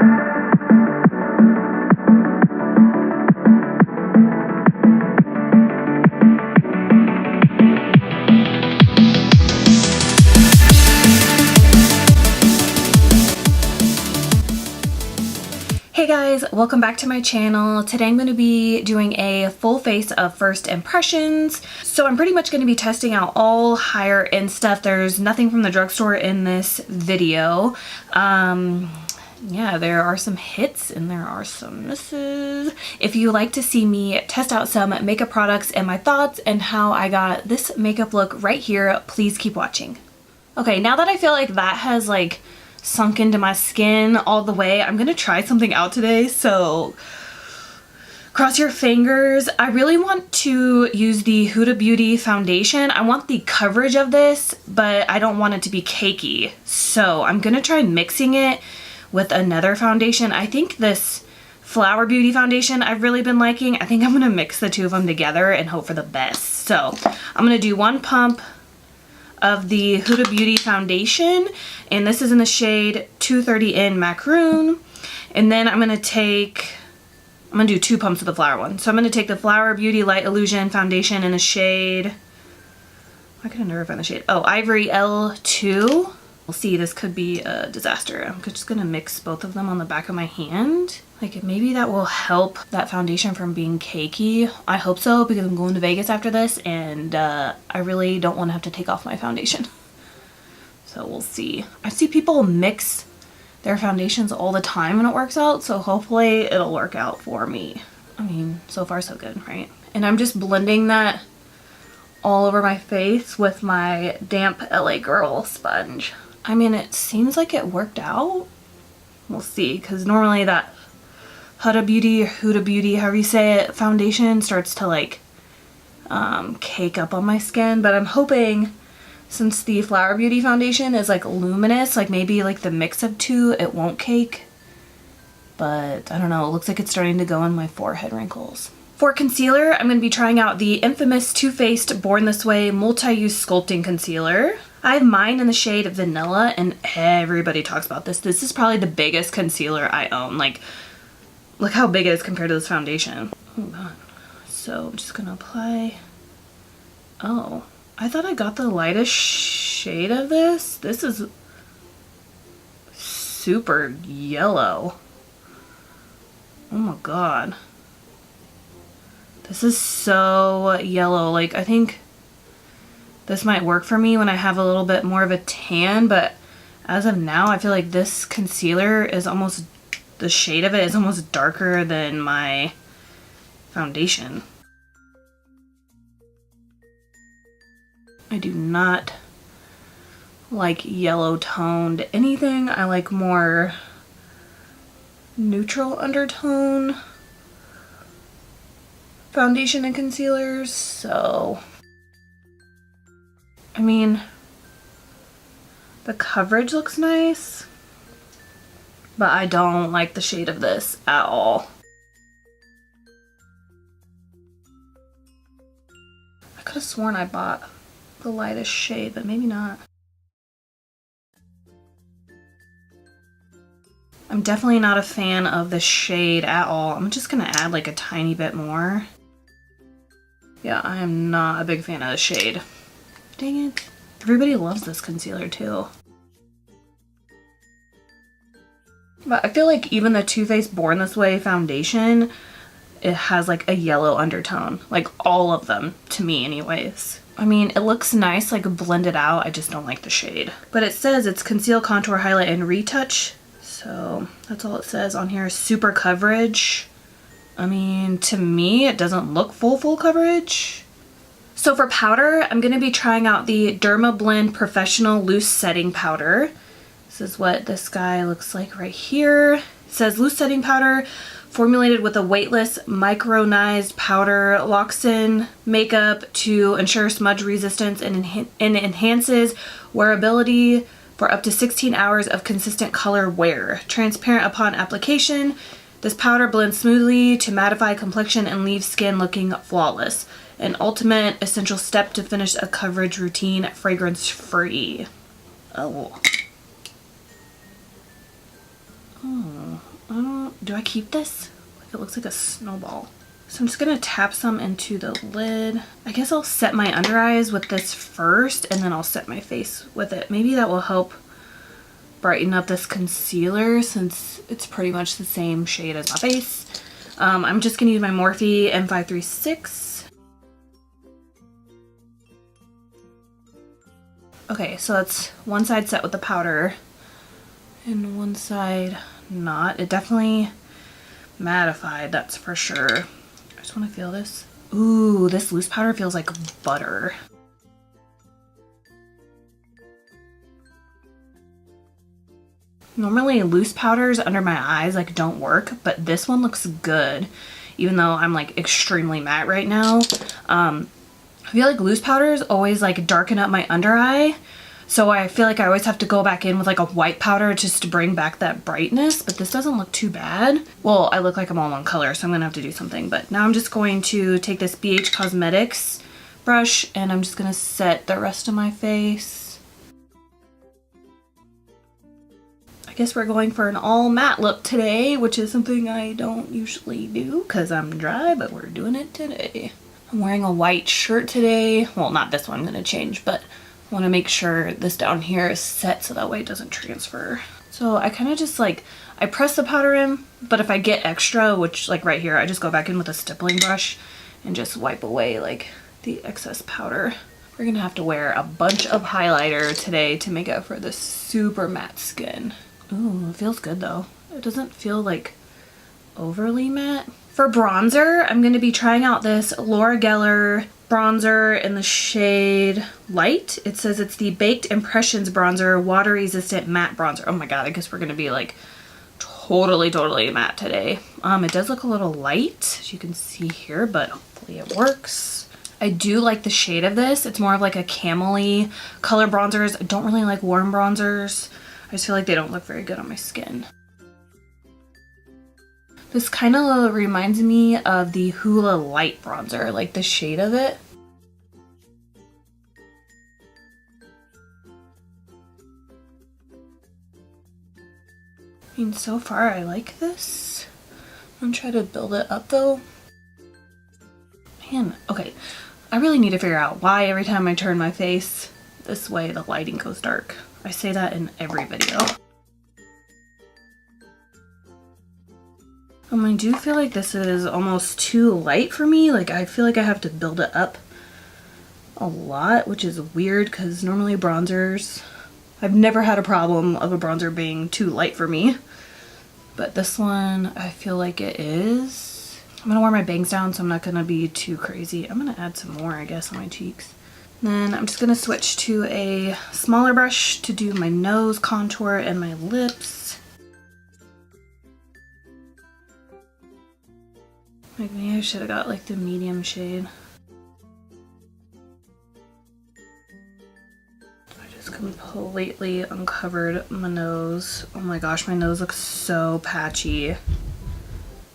Hey guys, welcome back to my channel. Today I'm going to be doing a full face of first impressions. So I'm pretty much going to be testing out all higher end stuff. There's nothing from the drugstore in this video. Yeah, there are some hits and there are some misses. If you like to see me test out some makeup products and my thoughts and how I got this makeup look right here, please keep watching. Okay, now that I feel like that has like sunk into my skin all the way, I'm gonna try something out today, so cross your fingers. I really want to use the Huda Beauty foundation. I want the coverage of this, but I don't want it to be cakey. So I'm gonna try mixing it with another foundation. I think this Flower Beauty foundation I've really been liking. I think I'm gonna mix the two of them together and hope for the best. So I'm gonna do one pump of the Huda Beauty foundation, and this is in the shade 230 in Macaroon. And then I'm gonna do 2 pumps of the flower one. So I'm gonna take the Flower Beauty Light Illusion foundation in a shade, I can never find the shade, oh, Ivory L2. We'll see, this could be a disaster. I'm just gonna mix both of them on the back of my hand. Like, maybe that will help that foundation from being cakey. I hope so, because I'm going to Vegas after this and I really don't want to have to take off my foundation. So we'll see. I see people mix their foundations all the time and it works out, so hopefully it'll work out for me. I mean, so far so good, right? And I'm just blending that all over my face with my damp LA Girl sponge. I mean, it seems like it worked out. We'll see, because normally that Huda Beauty, however you say it, foundation starts to like cake up on my skin. But I'm hoping, since the Flower Beauty foundation is like luminous, like maybe like the mix of two, it won't cake. But I don't know, it looks like it's starting to go in my forehead wrinkles. For concealer, I'm going to be trying out the infamous Too Faced Born This Way Multi-Use Sculpting Concealer. I have mine in the shade Vanilla, and everybody talks about this. This is probably the biggest concealer I own. Like, look how big it is compared to this foundation. Hold on. So I'm just gonna apply. Oh, I thought I got the lightest shade of this. This is super yellow. Oh my god. This is so yellow. Like, I think this might work for me when I have a little bit more of a tan, but as of now, I feel like this concealer is almost, the shade of it is almost darker than my foundation. I do not like yellow toned anything. I like more neutral undertone foundation and concealers, so I mean, the coverage looks nice, but I don't like the shade of this at all. I could have sworn I bought the lightest shade, but maybe not. I'm definitely not a fan of the shade at all. I'm just gonna add like a tiny bit more. Yeah, I am not a big fan of the shade. Dang it. Everybody loves this concealer too. But I feel like even the Too Faced Born This Way foundation, it has like a yellow undertone. Like all of them, to me anyways. I mean, it looks nice, like blended out. I just don't like the shade. But it says it's conceal, contour, highlight, and retouch. So that's all it says on here. Super coverage. I mean, to me, it doesn't look full coverage. So for powder, I'm going to be trying out the Dermablend Professional Loose Setting Powder. This is what this guy looks like right here. It says loose setting powder formulated with a weightless micronized powder, locks in makeup to ensure smudge resistance and enhances wearability for up to 16 hours of consistent color wear. Transparent upon application, this powder blends smoothly to mattify complexion and leave skin looking flawless. An ultimate essential step to finish a coverage routine fragrance free. Oh. Oh, do I keep this? Like, it looks like a snowball. So I'm just gonna tap some into the lid. I guess I'll set my under eyes with this first and then I'll set my face with it. Maybe that will help brighten up this concealer since it's pretty much the same shade as my face. I'm just gonna use my Morphe M536. Okay, so that's one side set with the powder and one side not. It definitely mattified, that's for sure. I just want to feel this. Ooh, this loose powder feels like butter. Normally loose powders under my eyes like don't work, but this one looks good even though I'm like extremely matte right now. I feel like loose powders always like darken up my under eye, so I feel like I always have to go back in with like a white powder just to bring back that brightness, but this doesn't look too bad. Well, I look like I'm all one color, so I'm gonna have to do something, but now I'm just going to take this BH Cosmetics brush and I'm just gonna set the rest of my face. I guess we're going for an all matte look today, which is something I don't usually do because I'm dry, but we're doing it today. I'm wearing a white shirt today. Well, not this one, I'm gonna change, but I wanna make sure this down here is set so that way it doesn't transfer. So I kind of just like, I press the powder in, but if I get extra, which like right here, I just go back in with a stippling brush and just wipe away like the excess powder. We're gonna have to wear a bunch of highlighter today to make up for this super matte skin. Ooh, it feels good though. It doesn't feel like overly matte. For bronzer, I'm going to be trying out this Laura Geller bronzer in the shade Light. It says it's the Baked Impressions Bronzer Water Resistant Matte Bronzer. Oh my god, I guess we're going to be like totally matte today. It does look a little light, as you can see here, but hopefully it works. I do like the shade of this. It's more of like a camel-y color bronzers. I don't really like warm bronzers. I just feel like they don't look very good on my skin. This kind of reminds me of the Huda Light bronzer, like the shade of it. I mean, so far I like this. I'm gonna try to build it up though. Man, okay. I really need to figure out why every time I turn my face this way, the lighting goes dark. I say that in every video. I do feel like this is almost too light for me. Like, I feel like I have to build it up a lot, which is weird because normally bronzers, I've never had a problem of a bronzer being too light for me. But this one, I feel like it is. I'm gonna wear my bangs down, so I'm not gonna be too crazy. I'm gonna add some more, I guess, on my cheeks. Then I'm just gonna switch to a smaller brush to do my nose contour and my lips. Like, maybe I should have got like the medium shade. I just completely uncovered my nose. Oh my gosh, my nose looks so patchy.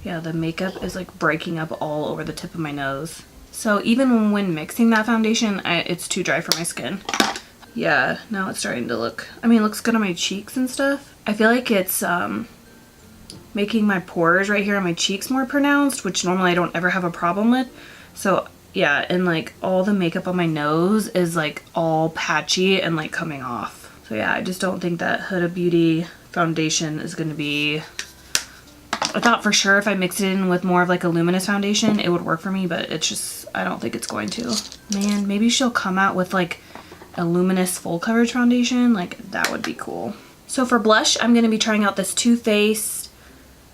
Yeah, the makeup is like breaking up all over the tip of my nose. So even when mixing that foundation, it's too dry for my skin. Yeah, now it's starting to look, I mean, it looks good on my cheeks and stuff. I feel like it's making my pores right here on my cheeks more pronounced, which normally I don't ever have a problem with. So yeah, and like all the makeup on my nose is like all patchy and like coming off. So yeah, I just don't think that Huda Beauty foundation is going to be, I thought for sure if I mixed it in with more of like a luminous foundation, it would work for me, but it's just, I don't think it's going to. Man, maybe she'll come out with like a luminous full coverage foundation. Like, that would be cool. So for blush, I'm going to be trying out this Too Faced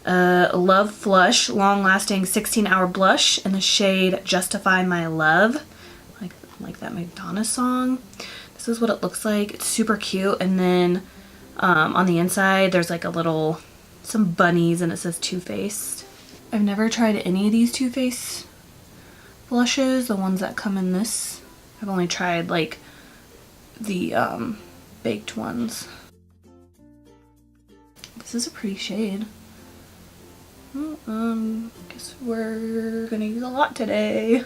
Love Flush Long Lasting 16-Hour Blush in the shade Justify My Love. Like that Madonna song. This is what it looks like. It's super cute. And then on the inside, there's like a little, some bunnies, and it says Too Faced. I've never tried any of these Too Faced blushes, the ones that come in this. I've only tried like the baked ones. This is a pretty shade. Well, guess we're gonna use a lot today.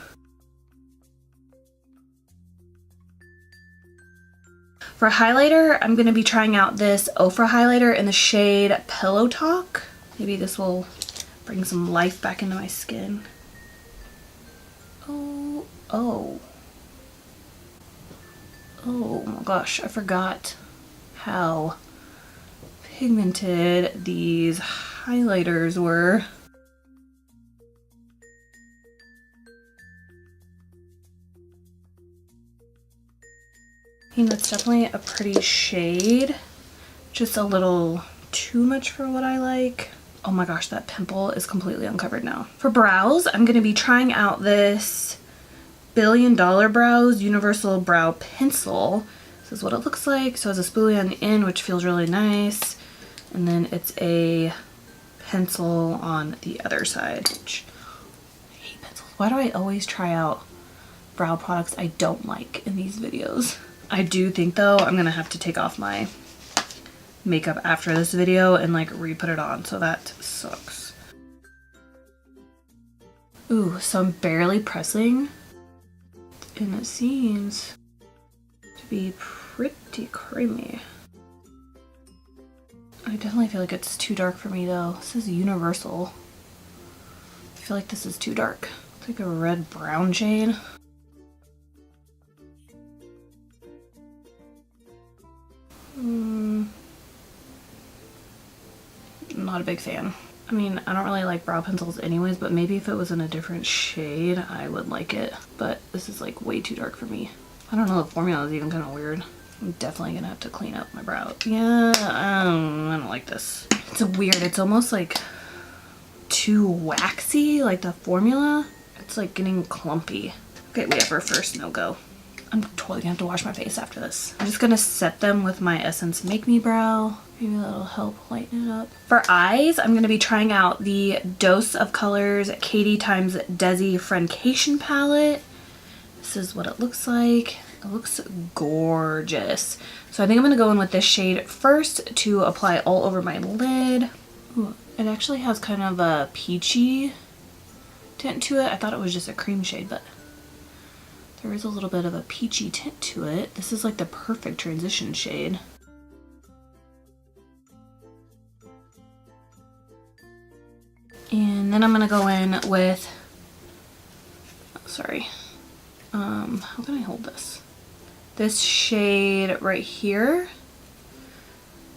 For highlighter, I'm going to be trying out this Ofra highlighter in the shade Pillowtalk. Maybe this will bring some life back into my skin. Oh my gosh, I forgot how pigmented these highlighters were. I mean, that's definitely a pretty shade. Just a little too much for what I like. Oh my gosh, that pimple is completely uncovered now. For brows, I'm going to be trying out this Billion Dollar Brows Universal Brow Pencil. This is what it looks like. So it has a spoolie on the end, which feels really nice. And then it's a pencil on the other side, which I hate pencils. Why do I always try out brow products I don't like in these videos? I do think though I'm gonna have to take off my makeup after this video and like re-put it on, so that sucks. Ooh, so I'm barely pressing and it seems to be pretty creamy. I definitely feel like it's too dark for me though. This is Universal. I feel like this is too dark. It's like a red brown shade. Not a big fan. I mean, I don't really like brow pencils anyways, but maybe if it was in a different shade, I would like it. But this is like way too dark for me. I don't know, the formula is even kind of weird. I'm definitely gonna have to clean up my brow. Yeah, I don't like this. It's weird. It's almost like too waxy, like the formula. It's like getting clumpy. Okay, we have our first no-go. I'm totally gonna have to wash my face after this. I'm just gonna set them with my Essence Make Me Brow. Maybe that'll help lighten it up. For eyes, I'm gonna be trying out the Dose of Colors Katie x Desi Friendcation palette. This is what it looks like. It looks gorgeous. So I think I'm gonna go in with this shade first to apply all over my lid. Ooh, it actually has kind of a peachy tint to it. I thought it was just a cream shade, but there is a little bit of a peachy tint to it. This is like the perfect transition shade. And then I'm gonna go in with, how can I hold this? This shade right here.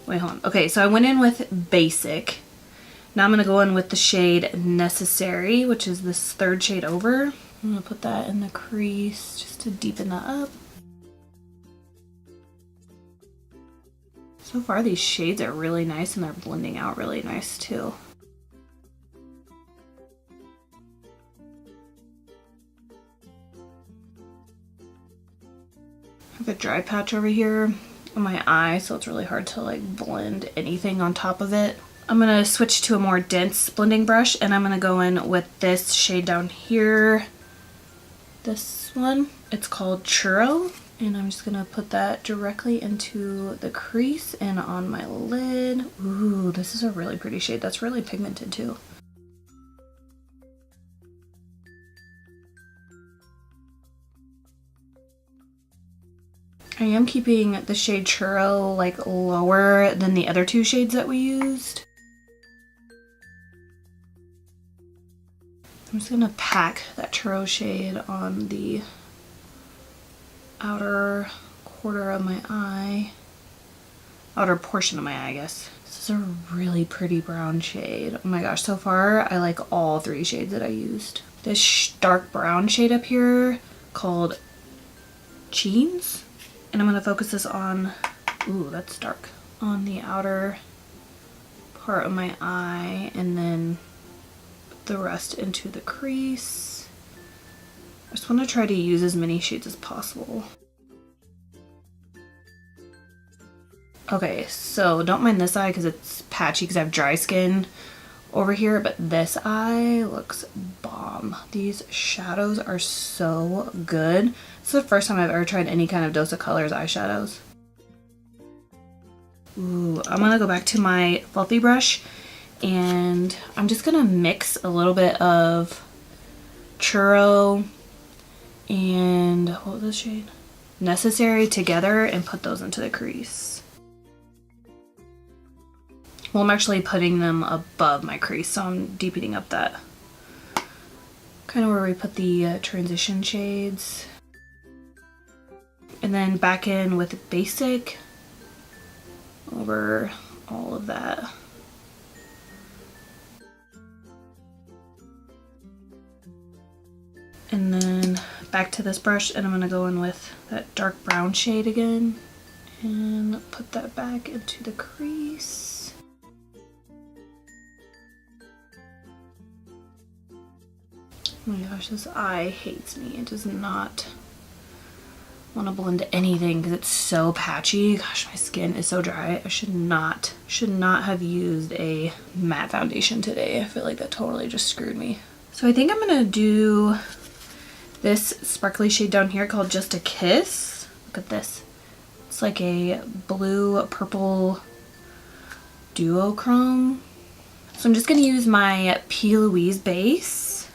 Wait, hold on. Okay, so I went in with Basic. Now I'm gonna go in with the shade Necessary, which is this third shade over. I'm gonna put that in the crease just to deepen that up. So far these shades are really nice and they're blending out really nice too. I have a dry patch over here on my eye, so it's really hard to like blend anything on top of it. I'm gonna switch to a more dense blending brush and I'm gonna go in with this shade down here. This one, it's called Churro, and I'm just gonna put that directly into the crease and on my lid. Ooh, this is a really pretty shade. That's really pigmented too. I am keeping the shade Churro like lower than the other two shades that we used. I'm just gonna pack that Churro shade on the outer quarter of my eye. Outer portion of my eye, I guess. This is a really pretty brown shade. Oh my gosh, so far I like all three shades that I used. This dark brown shade up here called Jeans. And I'm gonna focus this on, ooh, that's dark, on the outer part of my eye and then the rest into the crease. I just want to try to use as many shades as possible. Okay, so don't mind this eye because it's patchy because I have dry skin over here, but this eye looks bomb. These shadows are so good. This is the first time I've ever tried any kind of Dose of Colors eyeshadows. Ooh, I'm gonna go back to my fluffy brush and I'm just gonna mix a little bit of Churro and, what was this shade? Necessary together and put those into the crease. Well, I'm actually putting them above my crease, so I'm deepening up that kind of where we put the transition shades. And then back in with basic over all of that. And then back to this brush, and I'm gonna go in with that dark brown shade again and put that back into the crease. Oh my gosh, this eye hates me. It does not want to blend anything because it's so patchy. Gosh, my skin is so dry. I should not have used a matte foundation today. I feel like that totally just screwed me. So I think I'm gonna do this sparkly shade down here called Just a Kiss. Look at this. It's like a blue purple duochrome. So I'm just gonna use my P. Louise base.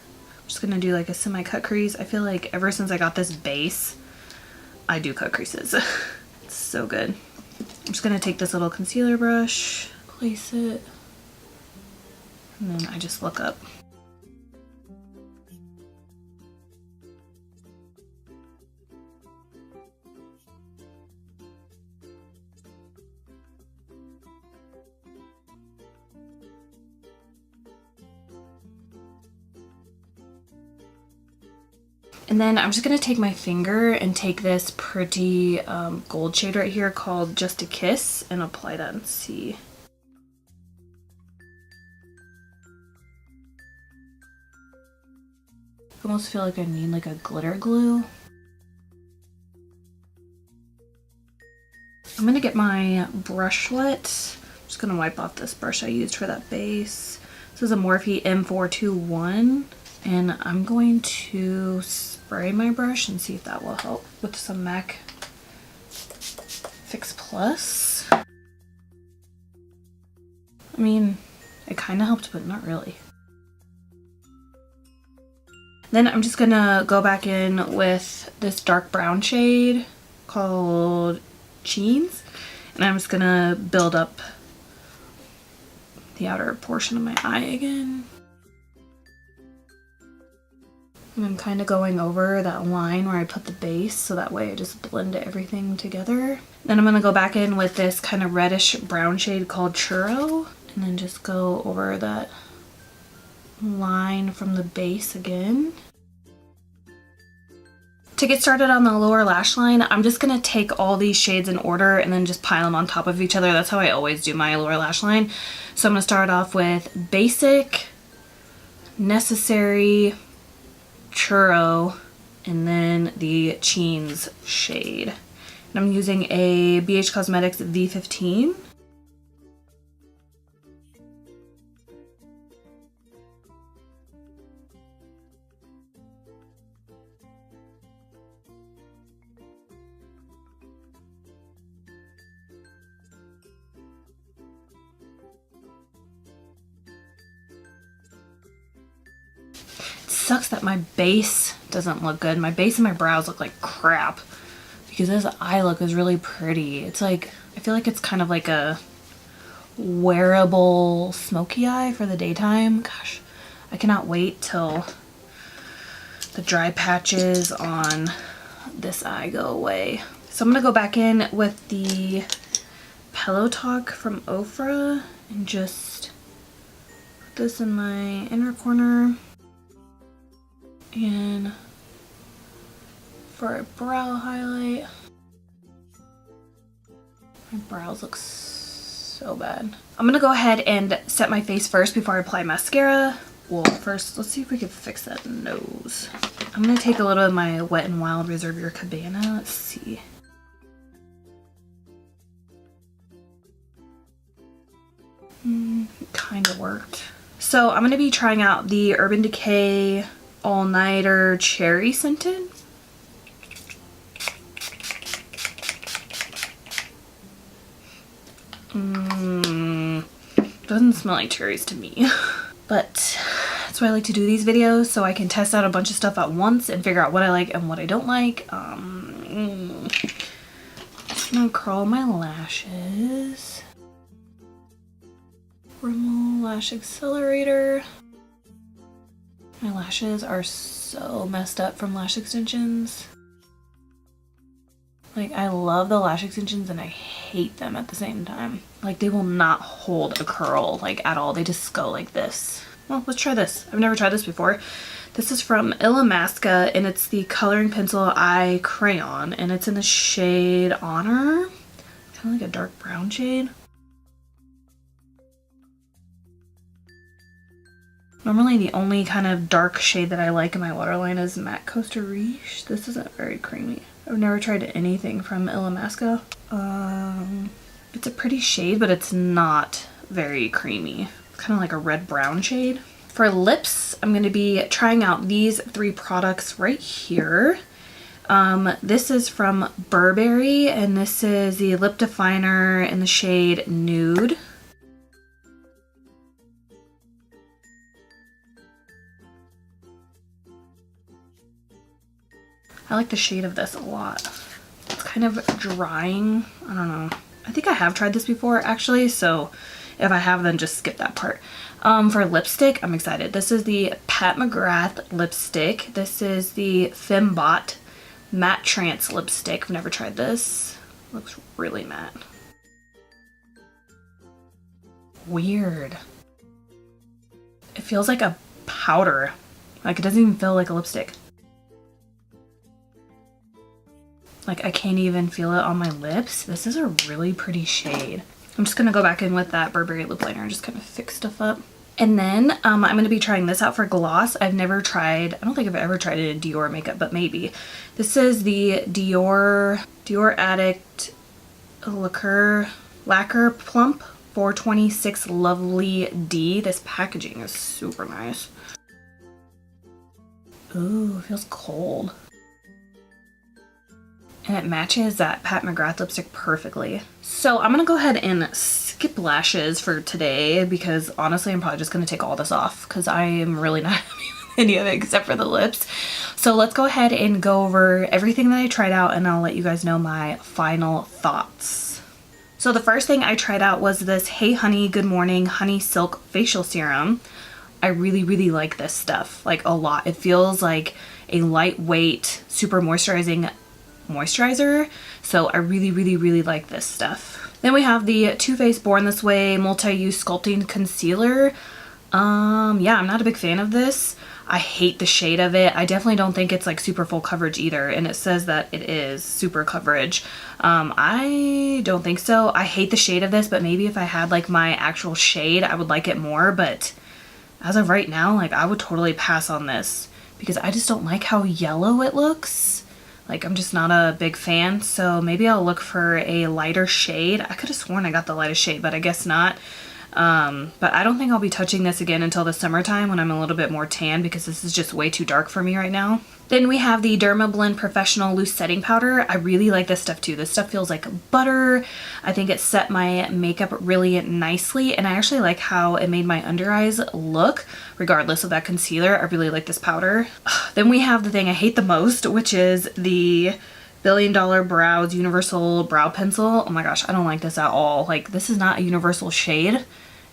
I'm just gonna do like a semi-cut crease. I feel like ever since I got this base, I do cut creases. It's so good. I'm just gonna take this little concealer brush, place it, and then I just look up. And then I'm just gonna take my finger and take this pretty gold shade right here called Just a Kiss and apply that and see. I almost feel like I need like a glitter glue. I'm gonna get my brushlet. I'm just gonna wipe off this brush I used for that base. This is a Morphe M421. And I'm going to spray my brush and see if that will help with some MAC Fix Plus. I mean, it kind of helped, but not really. Then I'm just gonna go back in with this dark brown shade called Jeans, and I'm just gonna build up the outer portion of my eye again. And I'm kind of going over that line where I put the base, so that way I just blend everything together. Then I'm going to go back in with this kind of reddish brown shade called Churro, and then just go over that line from the base again. To get started on the lower lash line, I'm just going to take all these shades in order and then just pile them on top of each other. That's how I always do my lower lash line. So I'm going to start off with Basic, Necessary, Churro, and then the Jeans shade. And I'm using a BH Cosmetics V15. Sucks that my base doesn't look good. My base and my brows look like crap because this eye look is really pretty. It's like, I feel like it's kind of like a wearable smoky eye for the daytime. Gosh, I cannot wait till the dry patches on this eye go away. So I'm gonna go back in with the Pillowtalk from Ofra and just put this in my inner corner. And for a brow highlight, my brows look so bad. I'm gonna go ahead and set my face first before I apply mascara. Well, first, let's see if we can fix that nose. I'm gonna take a little of my Wet n Wild Reserve Your Cabana. Let's see. Kind of worked. So I'm gonna be trying out the Urban Decay All Nighter Cherry Scented. Doesn't smell like cherries to me. But that's why I like to do these videos, so I can test out a bunch of stuff at once and figure out what I like and what I don't like. gonna curl my lashes. Rimmel Lash Accelerator. My lashes are so messed up from lash extensions. Like, I love the lash extensions and I hate them at the same time. Like, they will not hold a curl, like, at all. They just go like this. Well, let's try this. I've never tried this before. This is from Illamasqua and it's the Coloring Pencil Eye Crayon and it's in the shade Honor. Kind of like a dark brown shade. Normally the only kind of dark shade that I like in my waterline is Matte Costa Riche. This isn't very creamy. I've never tried anything from Illamasqua. It's a pretty shade, but it's not very creamy. It's kind of like a red-brown shade. For lips, I'm going to be trying out these 3 products right here. This is from Burberry, and this is the lip definer in the shade Nude. I like the shade of this a lot. It's kind of drying. I don't know. I think I have tried this before actually, so if I have, then just skip that part. For lipstick, I'm excited. This is the Pat McGrath lipstick. This is the Fembot Matte Trance lipstick. I've never tried this. Looks really matte. Weird. It feels like a powder. Like, it doesn't even feel like a lipstick. Like, I can't even feel it on my lips. This is a really pretty shade. I'm just gonna go back in with that Burberry lip liner and just kind of fix stuff up. And then I'm gonna be trying this out for gloss. I've never tried, I don't think I've ever tried it in Dior makeup, but maybe. This is the Dior Addict Lacquer Plump 426 Lovely D. This packaging is super nice. Ooh, it feels cold. And it matches that Pat McGrath lipstick perfectly. So I'm gonna go ahead and skip lashes for today because honestly I'm probably just gonna take all this off because I am really not happy with any of it except for the lips. So let's go ahead and go over everything that I tried out and I'll let you guys know my final thoughts. So the first thing I tried out was this Hey Honey Good Morning Honey Silk Facial Serum. I really like this stuff, like a lot. It feels like a lightweight, super moisturizing moisturizer, so I really like this stuff. Then we have the Too Faced Born This Way Multi-Use Sculpting Concealer. Yeah, I'm not a big fan of this. I hate the shade of it. I definitely don't think it's like super full coverage either, and it says that it is super coverage. I don't think so. I hate the shade of this, but maybe if I had like my actual shade I would like it more, but as of right now, like, I would totally pass on this because I just don't like how yellow it looks. Like, I'm just not a big fan, so maybe I'll look for a lighter shade. I could have sworn I got the lightest shade, but I guess not. But I don't think I'll be touching this again until the summertime when I'm a little bit more tan because this is just way too dark for me right now. Then we have the Dermablend Professional Loose Setting Powder. I really like this stuff too. This stuff feels like butter. I think it set my makeup really nicely, and I actually like how it made my under eyes look regardless of that concealer. I really like this powder. Then we have the thing I hate the most, which is the Billion Dollar Brows Universal Brow Pencil. Oh my gosh, I don't like this at all. Like, this is not a universal shade.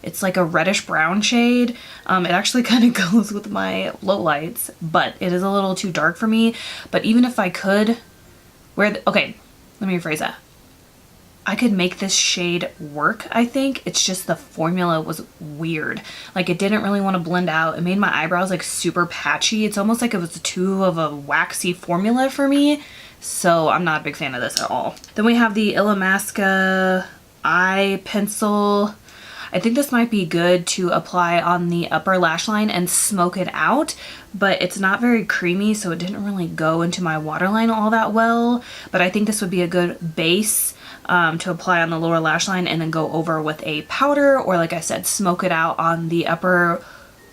It's like a reddish brown shade. It actually kind of goes with my low lights, but it is a little too dark for me. But even if I could okay, let me rephrase that. I could make this shade work, I think. It's just the formula was weird. Like, it didn't really want to blend out. It made my eyebrows like super patchy. It's almost like it was too of a waxy formula for me. So I'm not a big fan of this at all. Then we have the Illamasqua eye pencil. I think this might be good to apply on the upper lash line and smoke it out, but it's not very creamy, so it didn't really go into my waterline all that well. But I think this would be a good base to apply on the lower lash line and then go over with a powder, or like I said, smoke it out on the upper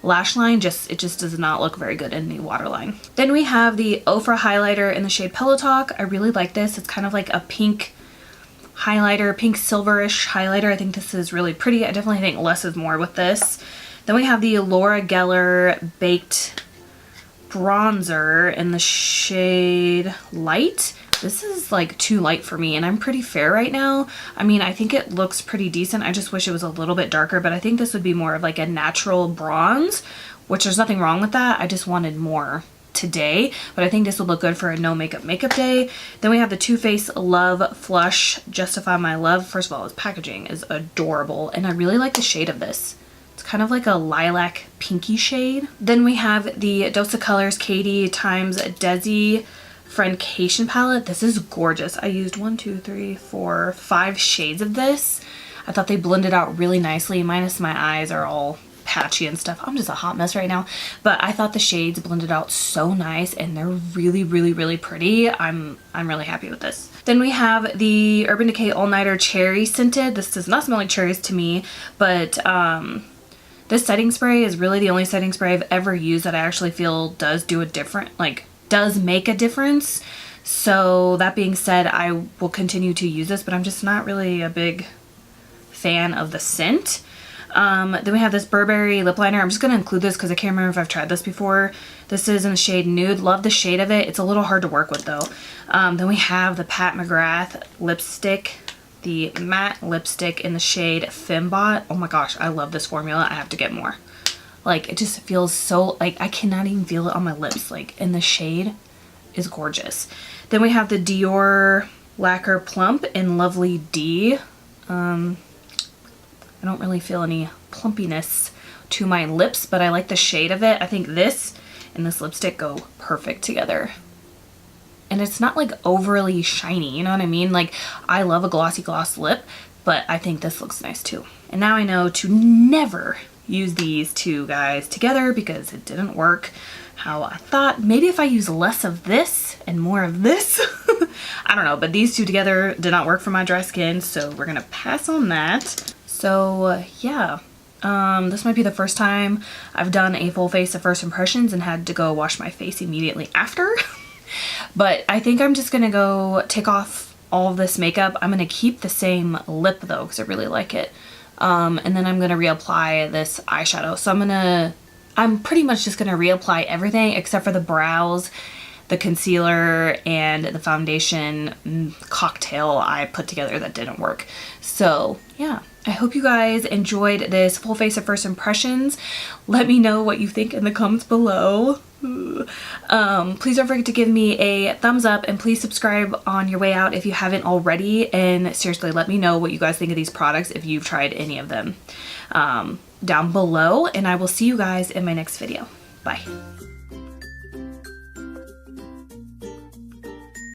lash line. It just does not look very good in the waterline. Then we have the Ofra highlighter in the shade Pillowtalk. I really like this. It's kind of like a pink highlighter, pink silverish highlighter. I think this is really pretty. I definitely think less is more with this. Then we have the Laura Geller Baked Bronzer in the shade Light. this is like too light for me, and I'm pretty fair right now. I mean, I think it looks pretty decent. I just wish it was a little bit darker, but I think this would be more of like a natural bronze, which there's nothing wrong with that. I just wanted more today, but I think this would look good for a no makeup day. Then we have the Too Faced Love Flush Justify My Love. First of all, its packaging is adorable, and I really like the shade of this. It's kind of like a lilac pinky shade. Then we have the Dose of Colors Katie times Desi Friendcation palette. This is gorgeous. I used 5 shades of this. I thought they blended out really nicely, minus my eyes are all patchy and stuff. I'm just a hot mess right now, but I thought the shades blended out so nice, and they're really, really, really pretty. I'm really happy with this. Then we have the Urban Decay All Nighter Cherry Scented. This does not smell like cherries to me, but this setting spray is really the only setting spray I've ever used that I actually feel does do a different, like does make a difference. So that being said, I will continue to use this, but I'm just not really a big fan of the scent. Then we have this Burberry lip liner. I'm just going to include this because I can't remember if I've tried this before. This is in the shade Nude. Love the shade of it. It's a little hard to work with though. Then we have the Pat McGrath lipstick, the matte lipstick in the shade Fembot. Oh my gosh, I love this formula. I have to get more. Like, it just feels so, like, I cannot even feel it on my lips. Like, and the shade is gorgeous. Then we have the Dior Lacquer Plump in Lovely D. I don't really feel any plumpiness to my lips, but I like the shade of it. I think this and this lipstick go perfect together. And it's not like overly shiny, you know what I mean? Like, I love a glossy gloss lip, but I think this looks nice too. And now I know to never use these two guys together because it didn't work how I thought. Maybe if I use less of this and more of this, I don't know, but these two together did not work for my dry skin, so we're gonna pass on that. So yeah, this might be the first time I've done a full face of first impressions and had to go wash my face immediately after. But I think I'm just gonna go take off all of this makeup. I'm gonna keep the same lip though, because I really like it. And then I'm gonna reapply this eyeshadow. So I'm pretty much just gonna reapply everything except for the brows, the concealer, and the foundation cocktail I put together that didn't work. So yeah, I hope you guys enjoyed this full face of first impressions. Let me know what you think in the comments below. Please don't forget to give me a thumbs up, and please subscribe on your way out if you haven't already. And seriously, let me know what you guys think of these products if you've tried any of them down below, and I will see you guys in my next video. Bye.